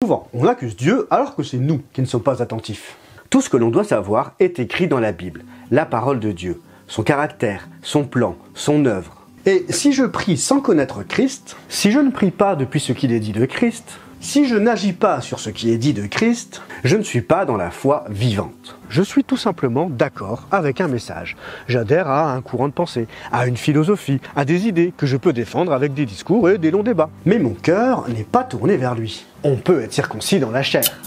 Souvent, on accuse Dieu alors que c'est nous qui ne sommes pas attentifs. Tout ce que l'on doit savoir est écrit dans la Bible, la parole de Dieu, son caractère, son plan, son œuvre. Et si je prie sans connaître Christ, si je ne prie pas depuis ce qu'il est dit de Christ, si je n'agis pas sur ce qui est dit de Christ, je ne suis pas dans la foi vivante. Je suis tout simplement d'accord avec un message. J'adhère à un courant de pensée, à une philosophie, à des idées que je peux défendre avec des discours et des longs débats. Mais mon cœur n'est pas tourné vers lui. On peut être circoncis dans la chair.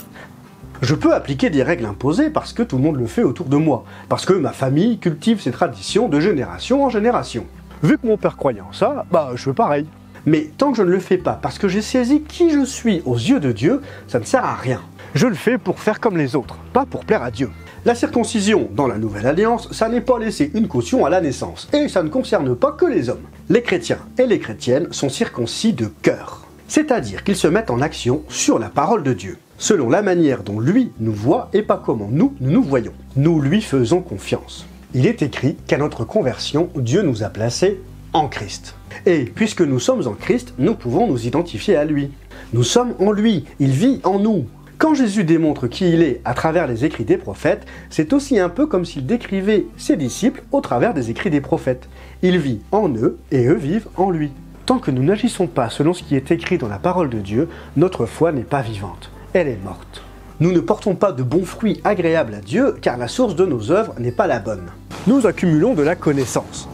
Je peux appliquer des règles imposées parce que tout le monde le fait autour de moi, parce que ma famille cultive ces traditions de génération en génération. Vu que mon père croyait en ça, je fais pareil. Mais tant que je ne le fais pas parce que j'ai saisi qui je suis aux yeux de Dieu, ça ne sert à rien. Je le fais pour faire comme les autres, pas pour plaire à Dieu. La circoncision dans la Nouvelle Alliance, ça n'est pas laisser une caution à la naissance, et ça ne concerne pas que les hommes. Les chrétiens et les chrétiennes sont circoncis de cœur, c'est-à-dire qu'ils se mettent en action sur la parole de Dieu, selon la manière dont lui nous voit et pas comment nous nous voyons. Nous lui faisons confiance. Il est écrit qu'à notre conversion, Dieu nous a placés en Christ. Et puisque nous sommes en Christ, nous pouvons nous identifier à lui. Nous sommes en lui, il vit en nous. Quand Jésus démontre qui il est à travers les écrits des prophètes, c'est aussi un peu comme s'il décrivait ses disciples au travers des écrits des prophètes. Il vit en eux et eux vivent en lui. Tant que nous n'agissons pas selon ce qui est écrit dans la parole de Dieu, notre foi n'est pas vivante, elle est morte. Nous ne portons pas de bons fruits agréables à Dieu car la source de nos œuvres n'est pas la bonne. Nous accumulons de la connaissance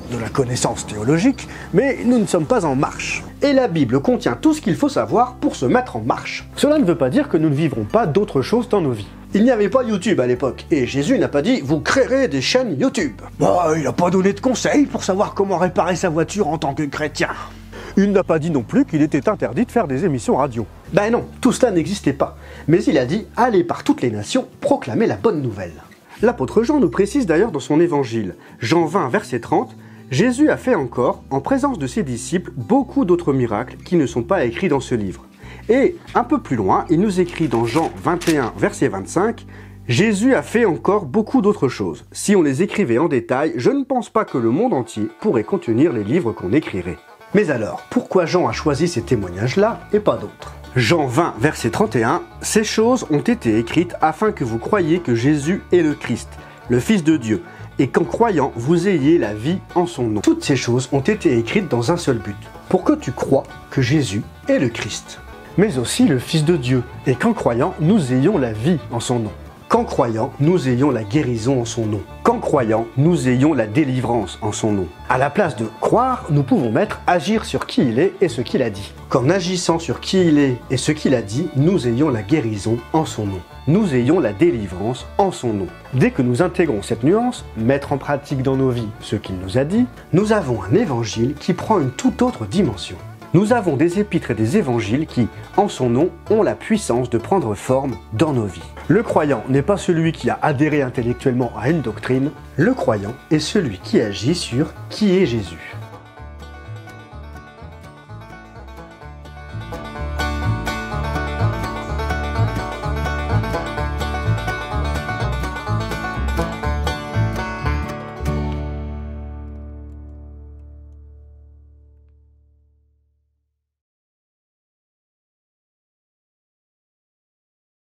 théologique, mais nous ne sommes pas en marche. Et la Bible contient tout ce qu'il faut savoir pour se mettre en marche. Cela ne veut pas dire que nous ne vivrons pas d'autres choses dans nos vies. Il n'y avait pas YouTube à l'époque, et Jésus n'a pas dit « vous créerez des chaînes YouTube ». Il n'a pas donné de conseils pour savoir comment réparer sa voiture en tant que chrétien. Il n'a pas dit non plus qu'il était interdit de faire des émissions radio. Non, tout cela n'existait pas. Mais il a dit « allez par toutes les nations, proclamer la bonne nouvelle ». L'apôtre Jean nous précise d'ailleurs dans son évangile, Jean 20, verset 30, « Jésus a fait encore, en présence de ses disciples, beaucoup d'autres miracles qui ne sont pas écrits dans ce livre. » Et un peu plus loin, il nous écrit dans Jean 21, verset 25, « Jésus a fait encore beaucoup d'autres choses. Si on les écrivait en détail, je ne pense pas que le monde entier pourrait contenir les livres qu'on écrirait. » Mais alors, pourquoi Jean a choisi ces témoignages-là et pas d'autres ? Jean 20, verset 31, « Ces choses ont été écrites afin que vous croyiez que Jésus est le Christ, le Fils de Dieu, et qu'en croyant, vous ayez la vie en son nom. » Toutes ces choses ont été écrites dans un seul but, pour que tu crois que Jésus est le Christ, mais aussi le Fils de Dieu, et qu'en croyant, nous ayons la vie en son nom. Qu'en croyant, nous ayons la guérison en son nom. Qu'en croyant, nous ayons la délivrance en son nom. À la place de croire, nous pouvons mettre agir sur qui il est et ce qu'il a dit. Qu'en agissant sur qui il est et ce qu'il a dit, nous ayons la guérison en son nom. Nous ayons la délivrance en son nom. Dès que nous intégrons cette nuance, mettre en pratique dans nos vies ce qu'il nous a dit, nous avons un évangile qui prend une toute autre dimension. Nous avons des épîtres et des évangiles qui, en son nom, ont la puissance de prendre forme dans nos vies. Le croyant n'est pas celui qui a adhéré intellectuellement à une doctrine, le croyant est celui qui agit sur qui est Jésus.